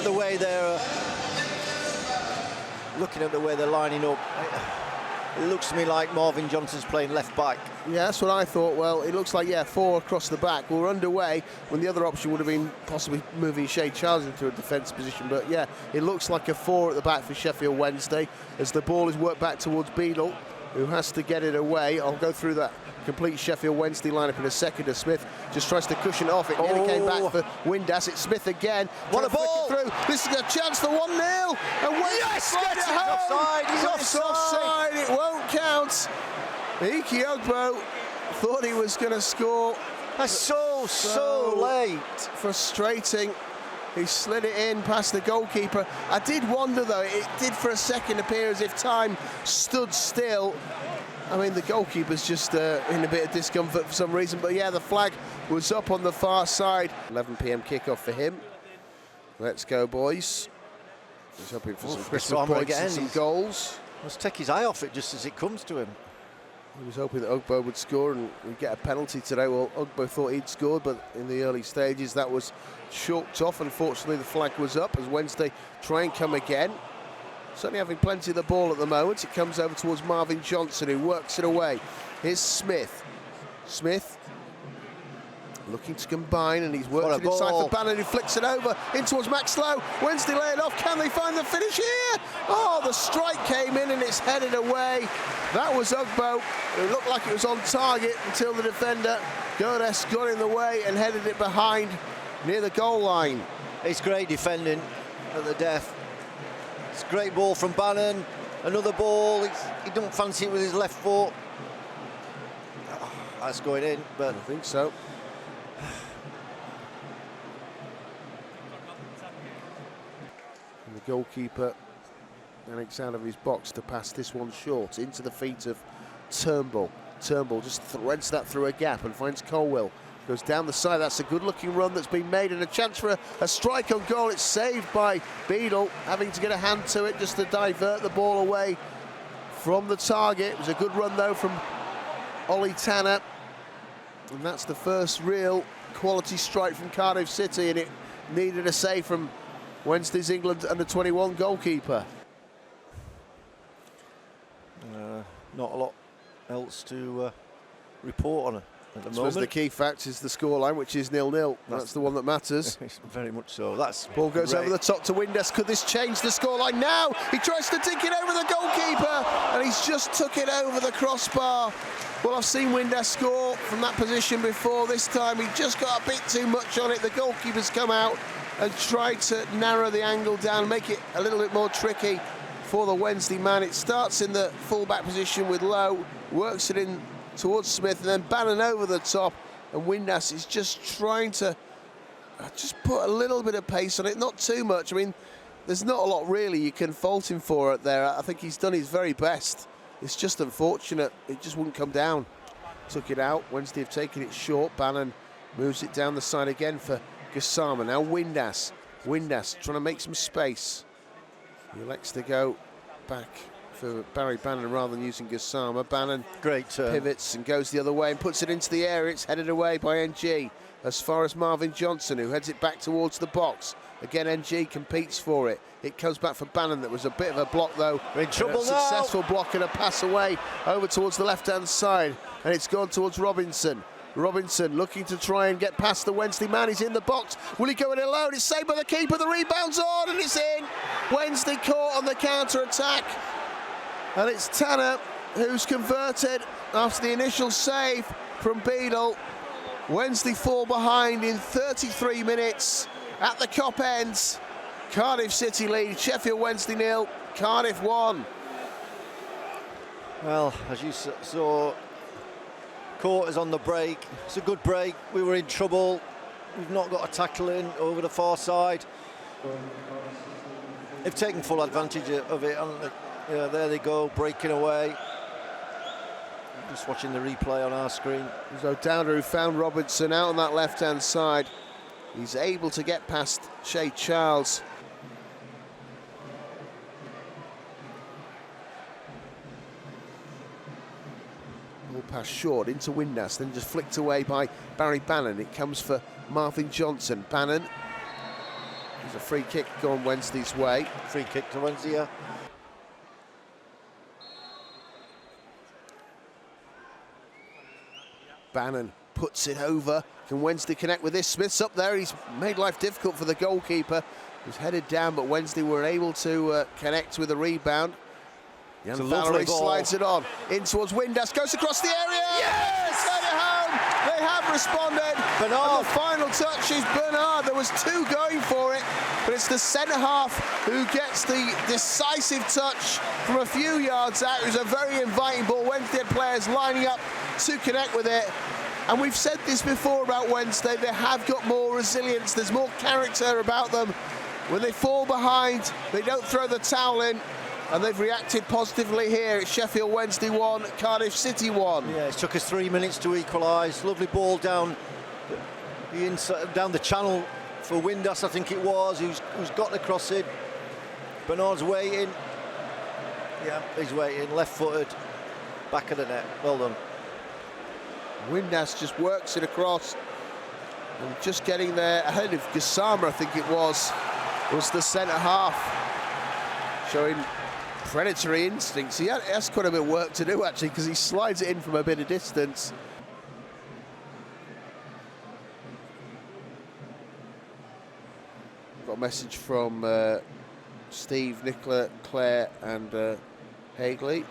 at the way they're lining up, it looks to me like Marvin Johnson's playing left back. Yeah, that's what I thought. Well, it looks like, yeah, 4 across the back. We're underway when the other option would have been possibly moving Shea Charles into a defence position. But, yeah, it looks like a 4 at the back for Sheffield Wednesday as the ball is worked back towards Beadle, who has to get it away. I'll go through that complete Sheffield Wednesday lineup in a second as Smith just tries to cushion it off. It nearly came back for Windass. It's Smith again. What a ball! Through. This is a chance for 1-0. And yes, gets it offside. He's offside. It won't count. Iki Ogbo thought he was going to score. That's so late. Frustrating. He slid it in past the goalkeeper. I did wonder, though, it did for a second appear as if time stood still. I mean, the goalkeeper's just in a bit of discomfort for some reason. But, yeah, the flag was up on the far side. 11 p.m. kickoff for him. Let's go, boys. He's hoping for some Christmas points and some goals. Let's take his eye off it just as it comes to him. He was hoping that Ogbo would score and we'd get a penalty today. Well, Ogbo thought he'd scored, but in the early stages that was chalked off. Unfortunately, the flag was up as Wednesday try and come again. Certainly having plenty of the ball at the moment. It comes over towards Marvin Johnson, who works it away. Here's Smith. Smith looking to combine, and he's worked it inside for Bannon, who flicks it over in towards Max Lowe. Wednesday lay it off. Can they find the finish here? Oh, the strike came in and it's headed away. That was Ogbo. It looked like it was on target until the defender, Godes, got in the way and headed it behind near the goal line. It's great defending at the death. It's a great ball from Bannon. Another ball. He don't fancy it with his left foot. Oh, that's going in, but I think so. And the goalkeeper panics out of his box to pass this one short into the feet of Turnbull. Turnbull just threads that through a gap and finds Colwell. Goes down the side. That's a good-looking run that's been made and a chance for a strike on goal. It's saved by Beadle, having to get a hand to it just to divert the ball away from the target. It was a good run, though, from Ollie Tanner. And that's the first real quality strike from Cardiff City, and it needed a save from Wednesday's England under-21 goalkeeper. Not a lot else to report on at the moment. The key fact is the scoreline, which is 0-0. That's the one that matters. Very much so. That's ball goes great. over the top to Windass. Could this change the scoreline now? He tries to dink it over the goalkeeper, and he's just took it over the crossbar. Well, I've seen Windass score from that position before. This time he just got a bit too much on it. The goalkeeper's come out and tried to narrow the angle down, make it a little bit more tricky for the Wednesday man. It starts in the full-back position with Lowe, works it in towards Smith, and then Bannon over the top, and Windass is just trying to just put a little bit of pace on it, not too much. I mean, there's not a lot really you can fault him for it there. I think he's done his very best. It's just unfortunate it just wouldn't come down. Took it out. Wednesday have taken it short. Bannon moves it down the side again for Gassama. Now Windass trying to make some space. He elects to go back for Barry Bannon rather than using Gassama. Bannon pivots and goes the other way and puts it into the air. It's headed away by NG as far as Marvin Johnson, who heads it back towards the box. Again, NG competes for it. It comes back for Bannon. That was a bit of a block, though. We're in trouble now. Successful block and a pass away over towards the left-hand side. And it's gone towards Robinson. Robinson looking to try and get past the Wednesday man. He's in the box. Will he go it alone? It's saved by the keeper. The rebound's on and it's in. Wednesday caught on the counter-attack. And it's Tanner who's converted after the initial save from Beadle. Wednesday fall behind in 33 minutes at the Cop end. Cardiff City lead, Sheffield Wednesday 0, Cardiff 1. Well, as you saw, Court is on the break. It's a good break. We were in trouble. We've not got a tackle in over the far side. They've taken full advantage of it. Yeah, there they go, breaking away. Just watching the replay on our screen. There's O'Dowda who found Robinson out on that left-hand side. He's able to get past Shea Charles. Ball pass short into Windass, then just flicked away by Barry Bannon. It comes for Marvin Johnson. Bannon There's a free kick going Wednesday's way. Free kick to Wednesday, yeah. Bannon puts it over. Can Wednesday connect with this? Smith's up there. He's made life difficult for the goalkeeper. He's headed down, but Wednesday were able to connect with a rebound. Jan Valerie slides it on. In towards Windass. Goes across the area. Yes! Send it home. They have responded. Bernard. And the final touch is Bernard. There was two going for it, but it's the centre-half who gets the decisive touch from a few yards out. It was a very inviting ball. Wednesday had players lining up to connect with it. And we've said this before about Wednesday. They have got more resilience. There's more character about them. When they fall behind, they don't throw the towel in. And they've reacted positively here. It's Sheffield Wednesday 1, Cardiff City 1. Yeah, it took us 3 minutes to equalise. Lovely ball down the inside, down the channel for Windass, I think it was, who's got the cross in. Bernard's waiting. Yeah, he's waiting, left-footed, back of the net. Well done. Windass just works it across. And just getting there ahead of Gassama, I think it was the centre-half. Showing predatory instincts. He has quite a bit of work to do, actually, because he slides it in from a bit of distance. Got a message from Steve, Nicola, Claire and Hagley.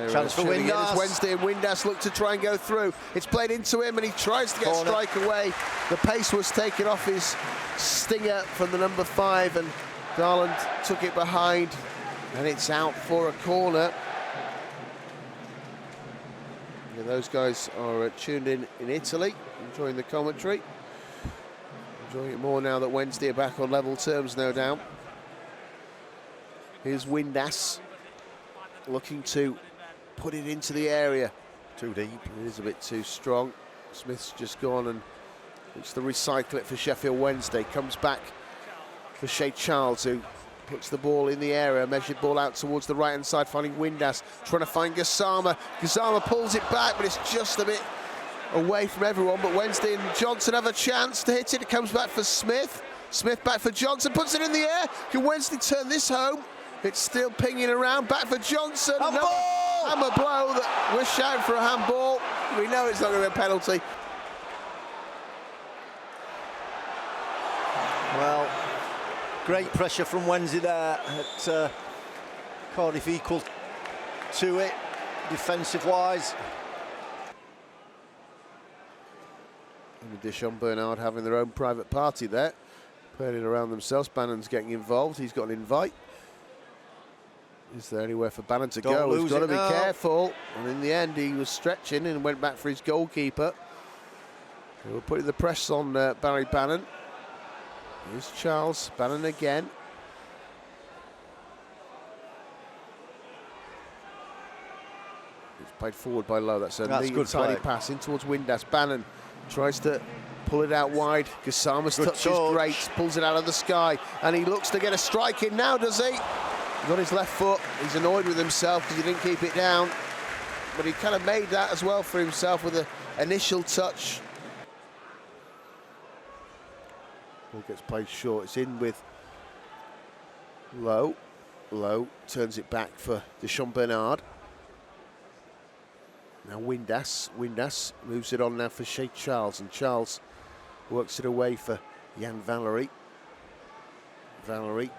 Chance for Windass. Wednesday, and Windass look to try and go through. It's played into him and he tries to get a strike away. The pace was taken off his stinger from the number 5 and Garland took it behind. And it's out for a corner. Yeah, those guys are tuned in Italy, enjoying the commentary. Enjoying it more now that Wednesday are back on level terms, no doubt. Here's Windass looking to put it into the area. Too deep. It is a bit too strong. Smith's just gone and looks to recycle it for Sheffield Wednesday. Comes back for Shay Charles, who puts the ball in the area, measured ball out towards the right-hand side, finding Windass, trying to find Gassama. Gassama pulls it back, but it's just a bit away from everyone. But Wednesday and Johnson have a chance to hit it. It comes back for Smith. Smith back for Johnson, puts it in the air. Can Wednesday turn this home? It's still pinging around, back for Johnson. Hammer blow that we're shouting for a handball. We know it's not going to be a penalty. Well, great pressure from Wednesday there at Cardiff equal to it, defensive-wise. In addition, Bernard having their own private party there, playing it around themselves. Bannon's getting involved. He's got an invite. Is there anywhere for Bannon to go? He's got to be careful. And in the end, he was stretching and went back for his goalkeeper. They were putting the press on Barry Bannon. Here's Charles, Bannon again. It's played forward by Lowe. That's a neat, tidy pass in towards Windass. Bannon tries to pull it out wide. Gassama's touch is great. Pulls it out of the sky. And he looks to get a strike in now, does he? He's on his left foot. He's annoyed with himself because he didn't keep it down. But he kind of made that as well for himself with an initial touch. Ball gets played short. It's in with Lowe. Lowe turns it back for Deshaun Bernard. Now Windass. Windass moves it on now for Shay Charles. And Charles works it away for Jan Valerie. Valerie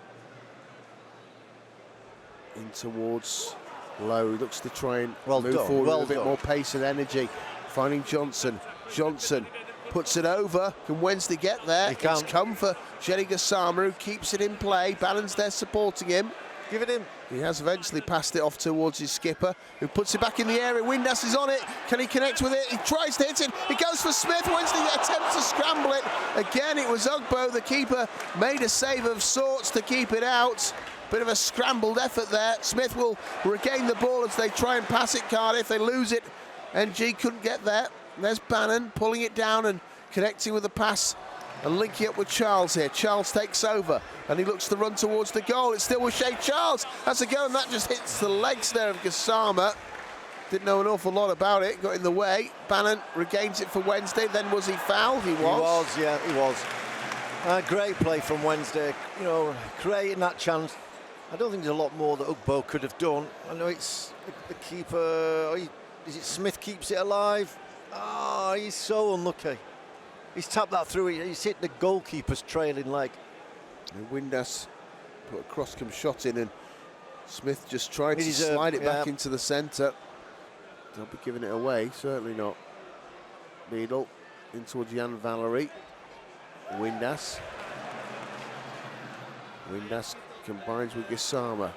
in towards Lowe. Looks to try and move forward with a bit more pace and energy. Finding Johnson. Johnson puts it over. Can Wednesday get there? It's come for Jenny Gassama, who keeps it in play. Bannon's there supporting him. Give it him. He has eventually passed it off towards his skipper, who puts it back in the area. Windass is on it. Can he connect with it? He tries to hit it. It goes for Smith. Wednesday attempts to scramble it. Again, it was Ugbo. The keeper made a save of sorts to keep it out. Bit of a scrambled effort there. Smith will regain the ball as they try and pass it, Cardiff. They lose it. NG couldn't get there. There's Bannon pulling it down and connecting with the pass and linking up with Charles here. Charles takes over and he looks to run towards the goal. It's still with Shay Charles. That's a go, and that just hits the legs there of Gassama. Didn't know an awful lot about it. Got in the way. Bannon regains it for Wednesday. Then was he fouled? He was. He was, yeah, he was. Great play from Wednesday, you know, creating that chance. I don't think there's a lot more that Ugbo could have done. I know it's the keeper, is it Smith keeps it alive? Ah, he's so unlucky. He's tapped that through, he's hit the goalkeeper's trailing leg. And Windass put a cross-come shot in, and Smith just tried to slide it back into the centre. Don't be giving it away, certainly not. Beadle in towards Jan Valery. Windass combines with Gassama.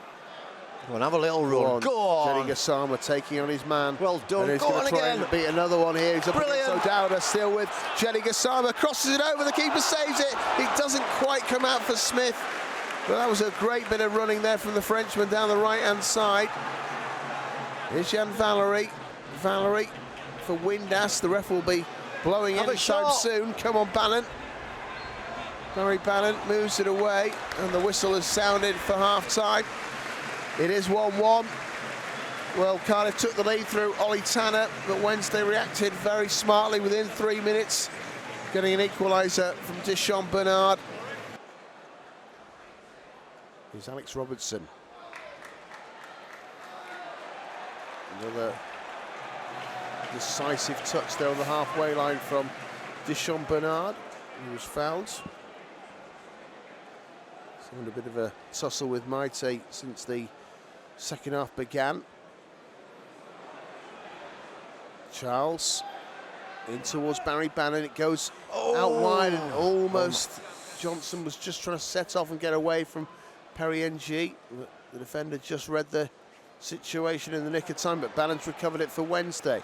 Go on, have a little run. Go on. Jenny Gassama taking on his man. Well done. And he's going to try and beat another one here. He's up against O'Dowda, still with Jenny Gassama. Crosses it over, the keeper saves it. It doesn't quite come out for Smith. But that was a great bit of running there from the Frenchman down the right-hand side. Here's Jan Valery. Valery for Windass. The ref will be blowing any time soon. Come on, Bannon. Barry Bannon moves it away, and the whistle has sounded for half-time. It is 1-1. Well, Cardiff took the lead through Ollie Tanner, but Wednesday reacted very smartly within 3 minutes, getting an equaliser from Dishon Bernard. Here's Alex Robertson. Another decisive touch there on the halfway line from Dishon Bernard, who was fouled. Having a bit of a tussle with Maite since the second half began. Charles in towards Barry Bannon. It goes out wide, and almost Johnson was just trying to set off and get away from Perry NG. The defender just read the situation in the nick of time, but Bannon's recovered it for Wednesday.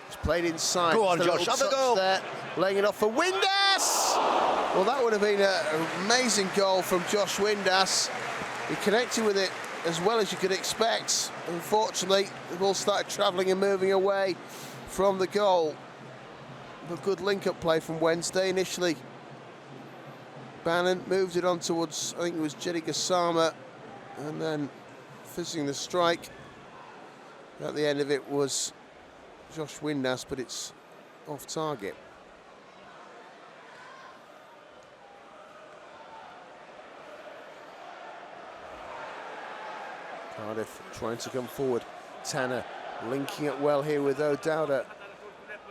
It's played inside. Go on, Josh, have a go. There, laying it off for Windass. Well, that would have been an amazing goal from Josh Windass. He connected with it as well as you could expect. Unfortunately, the ball started travelling and moving away from the goal. But good link-up play from Wednesday. Initially, Bannon moved it on towards, I think it was Jenny Gassama, and then fizzing the strike. At the end of it was Josh Windass, but it's off target. Cardiff trying to come forward. Tanner linking it well here with O'Dowda.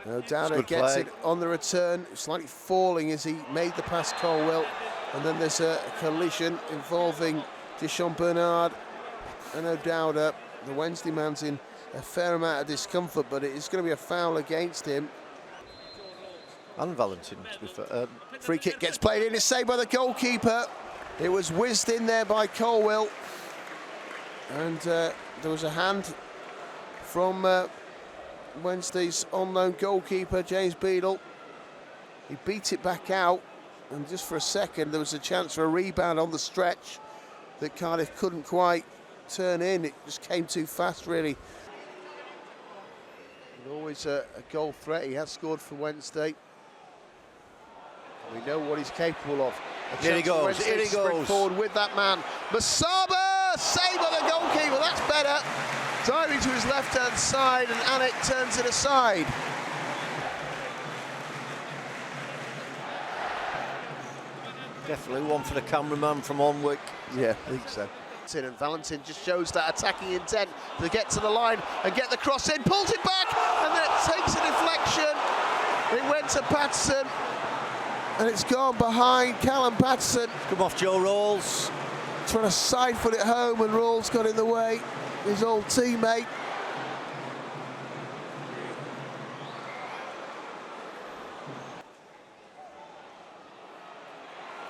O'Dowda gets it on the return, slightly falling as he made the pass Colwell. And then there's a collision involving Dishon Bernard and O'Dowda. The Wednesday man's in a fair amount of discomfort, but it is going to be a foul against him. And Valentin, to be fair. Free kick gets played in, it's saved by the goalkeeper. It was whizzed in there by Colwell. And there was a hand from Wednesday's unknown goalkeeper, James Beadle. He beat it back out, and just for a second there was a chance for a rebound on the stretch that Cardiff couldn't quite turn in. It just came too fast, really. And always a goal threat. He has scored for Wednesday. We know what he's capable of. Here he goes, here he goes. Forward with that man. Masaba, saved by the goalkeeper, that's better. Diving to his left-hand side, and Anik turns it aside. Definitely one for the cameraman from Onwick. Yeah, I think so. And Valentin just shows that attacking intent to get to the line and get the cross in, pulls it back, and then it takes a deflection. It went to Patterson, and it's gone behind Callum Patterson. Come off Joe Rawls. Trying to side foot it home, and Rawls got in the way, his old teammate.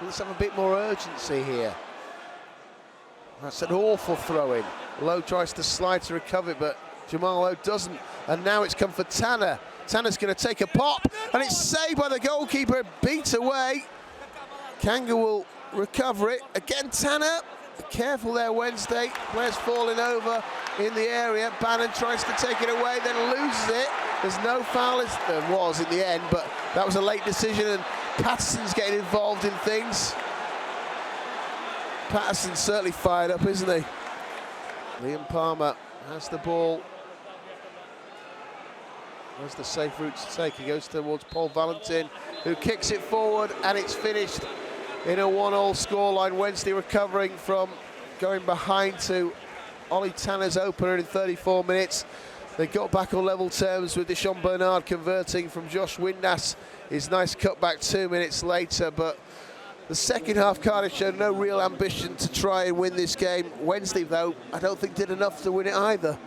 Let's have a bit more urgency here. That's an awful throw-in. Lowe tries to slide to recover it, but Jamal Lowe doesn't. And now it's come for Tanner. Tanner's going to take a pop, and it's saved by the goalkeeper, beat away. Kanga will recover it. Again, Tanner. Careful there, Wednesday. Players falling over in the area. Bannon tries to take it away, then loses it. There's no foul, as there was in the end, but that was a late decision, and Patterson's getting involved in things. Patterson's certainly fired up, isn't he? Liam Palmer has the ball. Where's the safe route to take? He goes towards Paul Valentin, who kicks it forward, and it's finished in a 1-1 scoreline. Wednesday recovering from going behind to Ollie Tanner's opener in 34 minutes. They got back on level terms with Deshaun Bernard converting from Josh Windass. His nice cutback 2 minutes later, but the second half, Cardiff showed no real ambition to try and win this game. Wednesday, though, I don't think did enough to win it either.